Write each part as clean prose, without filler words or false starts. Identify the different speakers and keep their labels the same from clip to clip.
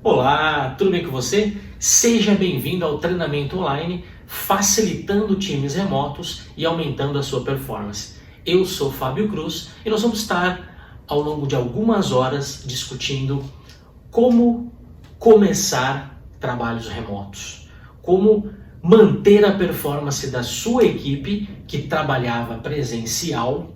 Speaker 1: Olá, tudo bem com você? Seja bem-vindo ao treinamento online, facilitando times remotos e aumentando a sua performance. Eu sou Fábio Cruz e nós vamos estar ao longo de algumas horas discutindo como começar trabalhos remotos, como manter a performance da sua equipe que trabalhava presencial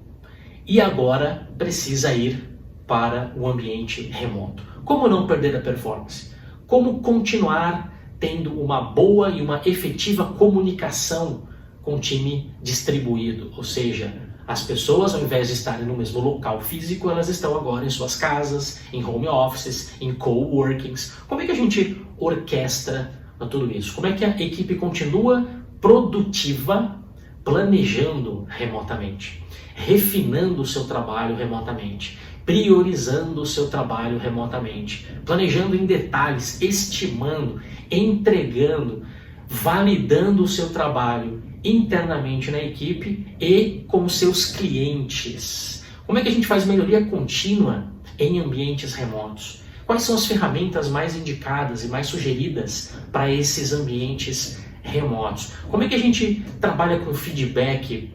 Speaker 1: e agora precisa ir para o ambiente remoto. Como não perder a performance? Como continuar tendo uma boa e uma efetiva comunicação com o time distribuído? Ou seja, as pessoas, ao invés de estarem no mesmo local físico, elas estão agora em suas casas, em home offices, em coworkings. Como é que a gente orquestra tudo isso? Como é que a equipe continua produtiva, planejando remotamente, refinando o seu trabalho remotamente, priorizando o seu trabalho remotamente, planejando em detalhes, estimando, entregando, validando o seu trabalho internamente na equipe e com seus clientes? Como é que a gente faz melhoria contínua em ambientes remotos? Quais são as ferramentas mais indicadas e mais sugeridas para esses ambientes remotos? Como é que a gente trabalha com feedback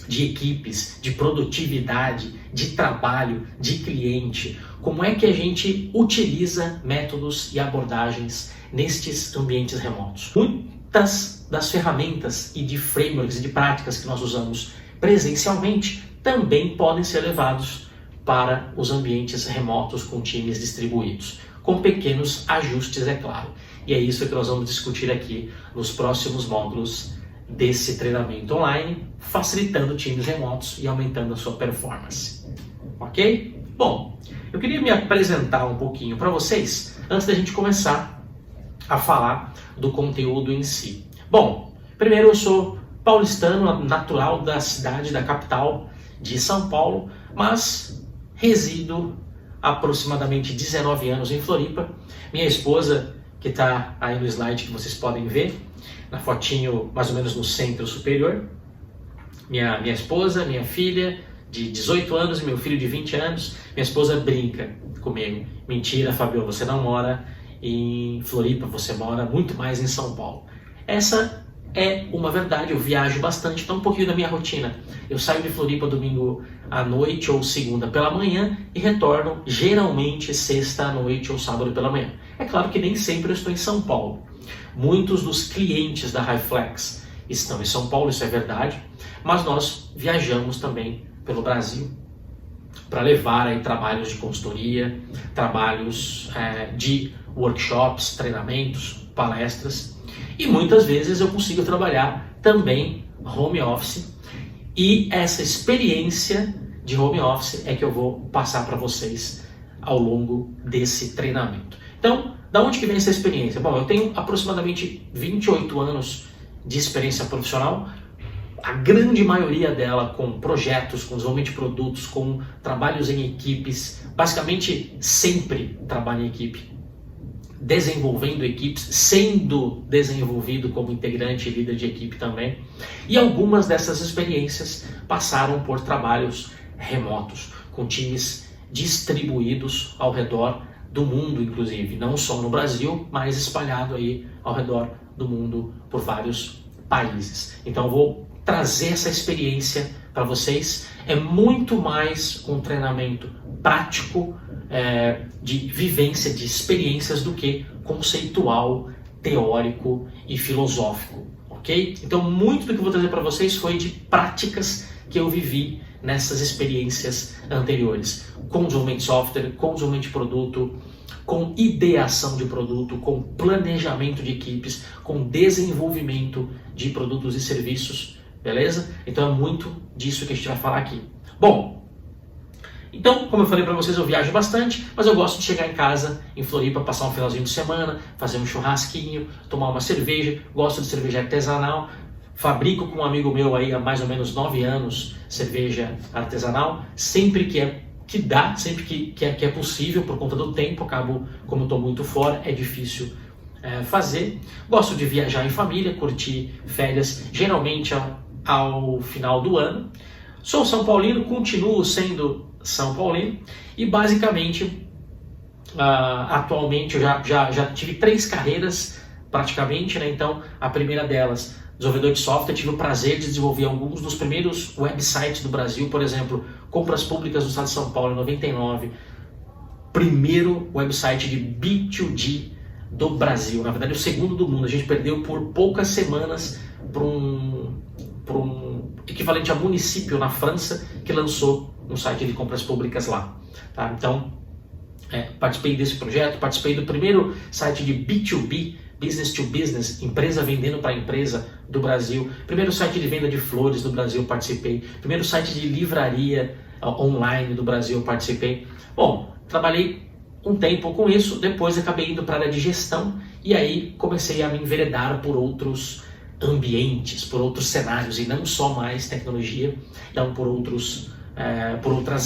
Speaker 1: de equipes, de produtividade, de trabalho, de cliente? Como é que a gente utiliza métodos e abordagens nestes ambientes remotos? Muitas das ferramentas e de frameworks e de práticas que nós usamos presencialmente também podem ser levados para os ambientes remotos com times distribuídos, com pequenos ajustes, é claro. E é isso que nós vamos discutir aqui nos próximos módulos desse treinamento online, facilitando times remotos e aumentando a sua performance. Ok? Bom, eu queria me apresentar um pouquinho para vocês antes da gente começar a falar do conteúdo em si. Bom, primeiro eu sou paulistano, natural da cidade, da capital de São Paulo, mas resido há aproximadamente 19 anos em Floripa. Minha esposa, que está aí no slide que vocês podem ver, na fotinho mais ou menos no centro superior, minha esposa, minha filha de 18 anos e meu filho de 20 anos. Minha esposa brinca comigo: mentira, Fabio, você não mora em Floripa, você mora muito mais em São Paulo. Essa é uma verdade, eu viajo bastante, então um pouquinho da minha rotina. Eu saio de Floripa domingo à noite ou segunda pela manhã e retorno geralmente sexta à noite ou sábado pela manhã. É claro que nem sempre eu estou em São Paulo. Muitos dos clientes da HiFlex estão em São Paulo, isso é verdade, mas nós viajamos também pelo Brasil para levar aí trabalhos de consultoria, trabalhos de workshops, treinamentos, palestras, e muitas vezes eu consigo trabalhar também home office, e essa experiência de home office é que eu vou passar para vocês ao longo desse treinamento. Então, da onde que vem essa experiência? Bom, eu tenho aproximadamente 28 anos de experiência profissional, a grande maioria dela com projetos, com desenvolvimento de produtos, com trabalhos em equipes, basicamente sempre trabalho em equipe, desenvolvendo equipes, sendo desenvolvido como integrante e líder de equipe também. E algumas dessas experiências passaram por trabalhos remotos, com times distribuídos ao redor do mundo, inclusive, não só no Brasil, mas espalhado aí ao redor do mundo por vários países. Então eu vou trazer essa experiência para vocês. É muito mais um treinamento prático, de vivência, de experiências, do que conceitual, teórico e filosófico, ok? Então muito do que eu vou trazer para vocês foi de práticas que eu vivi nessas experiências anteriores, com desenvolvimento de software, com desenvolvimento de produto, com ideação de produto, com planejamento de equipes, com desenvolvimento de produtos e serviços, beleza? Então é muito disso que a gente vai falar aqui. Bom, então, como eu falei para vocês, eu viajo bastante, mas eu gosto de chegar em casa, em Floripa, passar um finalzinho de semana, fazer um churrasquinho, tomar uma cerveja. Gosto de cerveja artesanal, fabrico com um amigo meu aí há mais ou menos 9 anos cerveja artesanal, sempre que dá, sempre que é possível, por conta do tempo. Acabo, como eu estou muito fora, é difícil fazer. Gosto de viajar em família, curtir férias, geralmente ao final do ano. Sou São Paulino, continuo sendo São Paulino, e basicamente Atualmente eu já tive 3 carreiras praticamente, né? Então a primeira delas, desenvolvedor de software, tive o prazer de desenvolver alguns dos primeiros websites do Brasil, por exemplo, Compras Públicas do Estado de São Paulo em 99, primeiro website de B2G do Brasil, na verdade o segundo do mundo. A gente perdeu por poucas semanas para um equivalente a município na França que lançou um site de compras públicas lá, tá? Então participei desse projeto, participei do primeiro site de B2B, Business to Business, empresa vendendo para empresa do Brasil, primeiro site de venda de flores do Brasil, participei, primeiro site de livraria online do Brasil, participei. Bom, trabalhei um tempo com isso, depois acabei indo para a área de gestão e aí comecei a me enveredar por outros ambientes, por outros cenários e não só mais tecnologia, então por outras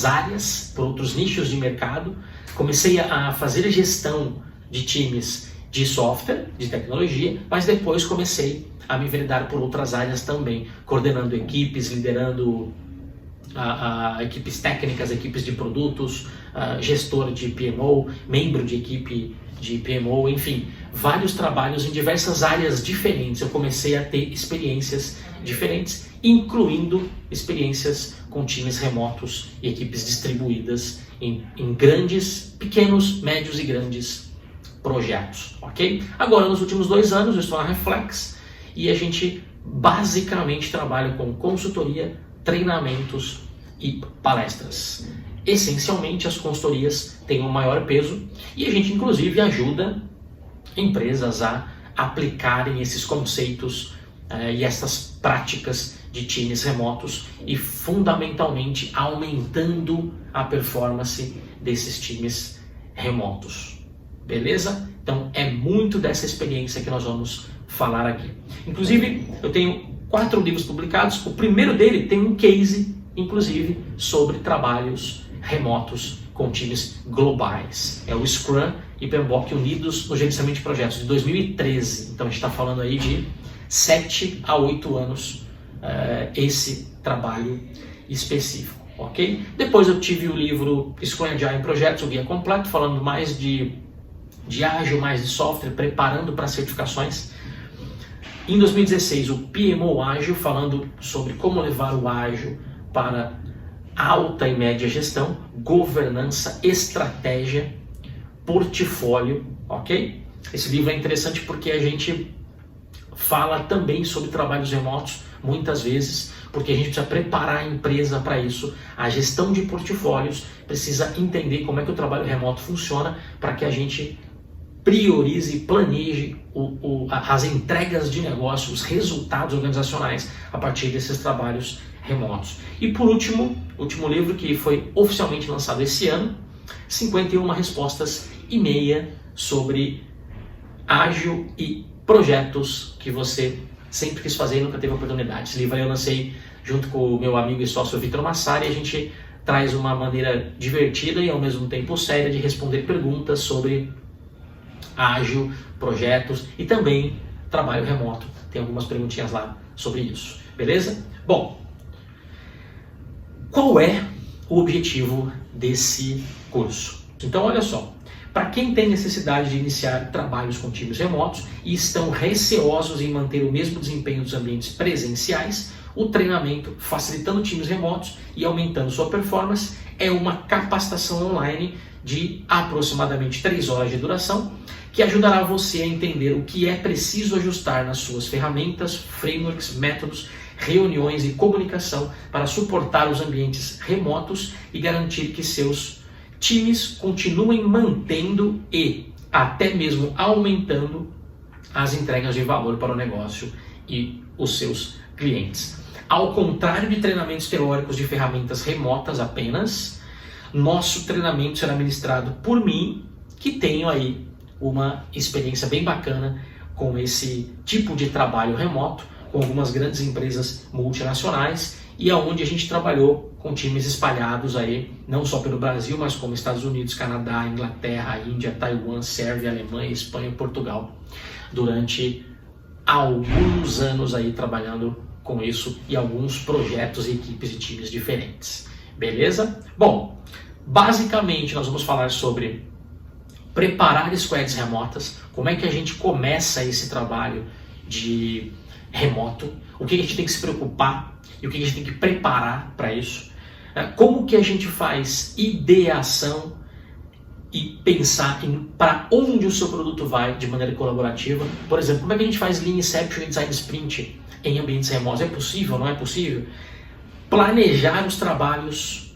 Speaker 1: áreas, por outros nichos de mercado. Comecei a fazer gestão de times de software, de tecnologia, mas depois comecei a me enveredar por outras áreas também, coordenando equipes, liderando equipes técnicas, equipes de produtos, gestor de PMO, membro de equipe de PMO, enfim, vários trabalhos em diversas áreas diferentes. Eu comecei a ter experiências diferentes, incluindo experiências com times remotos e equipes distribuídas em grandes, pequenos, médios e grandes projetos, ok? Agora, nos últimos 2 anos, eu estou na Reflex e a gente basicamente trabalha com consultoria, treinamentos e palestras. Essencialmente, as consultorias têm um maior peso e a gente, inclusive, ajuda empresas a aplicarem esses conceitos e essas práticas de times remotos e, fundamentalmente, aumentando a performance desses times remotos. Beleza? Então, é muito dessa experiência que nós vamos falar aqui. Inclusive, eu tenho 4 livros publicados. O primeiro dele tem um case, inclusive, sobre trabalhos remotos com times globais. É o Scrum e PMBOK unidos no gerenciamento de projetos de 2013. Então, a gente está falando aí de 7 a 8 anos esse trabalho específico, ok? Depois eu tive o livro Scrum Agile em Projetos, o guia completo, falando mais de ágil, mais de software, preparando para certificações. Em 2016, o PMO Ágil, falando sobre como levar o ágil para alta e média gestão, governança, estratégia, portfólio, ok? Esse livro é interessante porque a gente fala também sobre trabalhos remotos, muitas vezes, porque a gente precisa preparar a empresa para isso. A gestão de portfólios precisa entender como é que o trabalho remoto funciona para que a gente priorize e planeje as entregas de negócio, os resultados organizacionais a partir desses trabalhos remotos. E por último, último livro que foi oficialmente lançado esse ano, 51 respostas e meia sobre ágil e projetos que você sempre quis fazer e nunca teve oportunidade. Esse livro aí eu lancei junto com o meu amigo e sócio Vitor Massari, e a gente traz uma maneira divertida e ao mesmo tempo séria de responder perguntas sobre ágil, projetos e também trabalho remoto. Tem algumas perguntinhas lá sobre isso, beleza? Bom, qual é o objetivo desse curso? Então, olha só, para quem tem necessidade de iniciar trabalhos com times remotos e estão receosos em manter o mesmo desempenho dos ambientes presenciais, o treinamento Facilitando Times Remotos e Aumentando Sua Performance é uma capacitação online de aproximadamente 3 horas de duração, que ajudará você a entender o que é preciso ajustar nas suas ferramentas, frameworks, métodos, reuniões e comunicação para suportar os ambientes remotos e garantir que seus times continuem mantendo e até mesmo aumentando as entregas de valor para o negócio e os seus clientes. Ao contrário de treinamentos teóricos de ferramentas remotas apenas, nosso treinamento será ministrado por mim, que tenho aí uma experiência bem bacana com esse tipo de trabalho remoto, com algumas grandes empresas multinacionais e aonde a gente trabalhou com times espalhados aí, não só pelo Brasil, mas como Estados Unidos, Canadá, Inglaterra, Índia, Taiwan, Sérvia, Alemanha, Espanha e Portugal, durante alguns anos aí trabalhando com isso e alguns projetos e equipes e times diferentes. Beleza? Bom, basicamente nós vamos falar sobre preparar squads remotas, como é que a gente começa esse trabalho de remoto, o que a gente tem que se preocupar e o que a gente tem que preparar para isso, como que a gente faz ideação e pensar em para onde o seu produto vai de maneira colaborativa. Por exemplo, como é que a gente faz Lean Inception e Design Sprint em ambientes remotos? É possível, não é possível? Planejar os trabalhos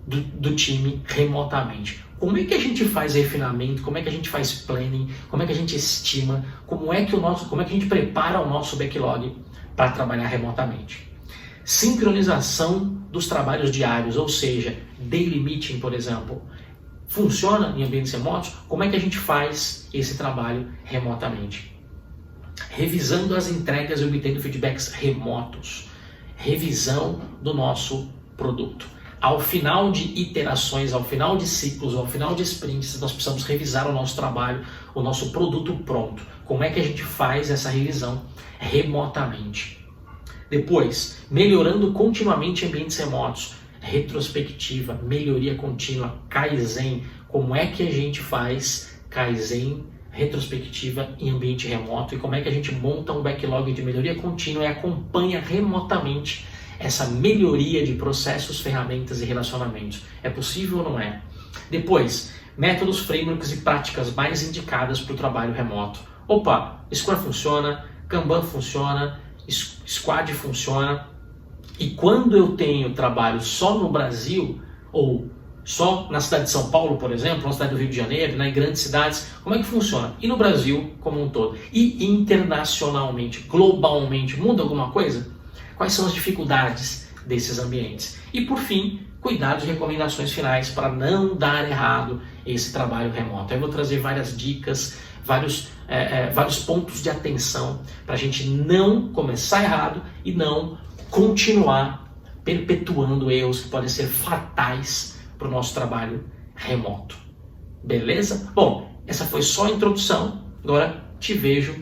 Speaker 1: do time remotamente. Como é que a gente faz refinamento? Como é que a gente faz planning? Como é que a gente estima? Como é que a gente prepara o nosso backlog para trabalhar remotamente? Sincronização dos trabalhos diários, ou seja, daily meeting, por exemplo, funciona em ambientes remotos? Como é que a gente faz esse trabalho remotamente? Revisando as entregas e obtendo feedbacks remotos. Revisão do nosso produto. Ao final de iterações, ao final de ciclos, ao final de sprints, nós precisamos revisar o nosso trabalho, o nosso produto pronto. Como é que a gente faz essa revisão remotamente? Depois, melhorando continuamente ambientes remotos, retrospectiva, melhoria contínua, Kaizen. Como é que a gente faz Kaizen, retrospectiva em ambiente remoto e como é que a gente monta um backlog de melhoria contínua e acompanha remotamente essa melhoria de processos, ferramentas e relacionamentos. É possível ou não é? Depois, métodos, frameworks e práticas mais indicadas para o trabalho remoto. Opa, Scrum funciona, Kanban funciona, Squad funciona. E quando eu tenho trabalho só no Brasil, ou só na cidade de São Paulo, por exemplo, na cidade do Rio de Janeiro, em grandes cidades, como é que funciona? E no Brasil como um todo? E internacionalmente, globalmente, muda alguma coisa? Quais são as dificuldades desses ambientes? E por fim, cuidados e recomendações finais para não dar errado esse trabalho remoto. Eu vou trazer várias dicas, vários pontos de atenção para a gente não começar errado e não continuar perpetuando erros que podem ser fatais para o nosso trabalho remoto. Beleza? Bom, essa foi só a introdução. Agora te vejo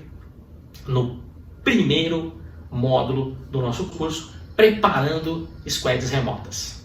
Speaker 1: no primeiro módulo do nosso curso, Preparando Squads Remotas.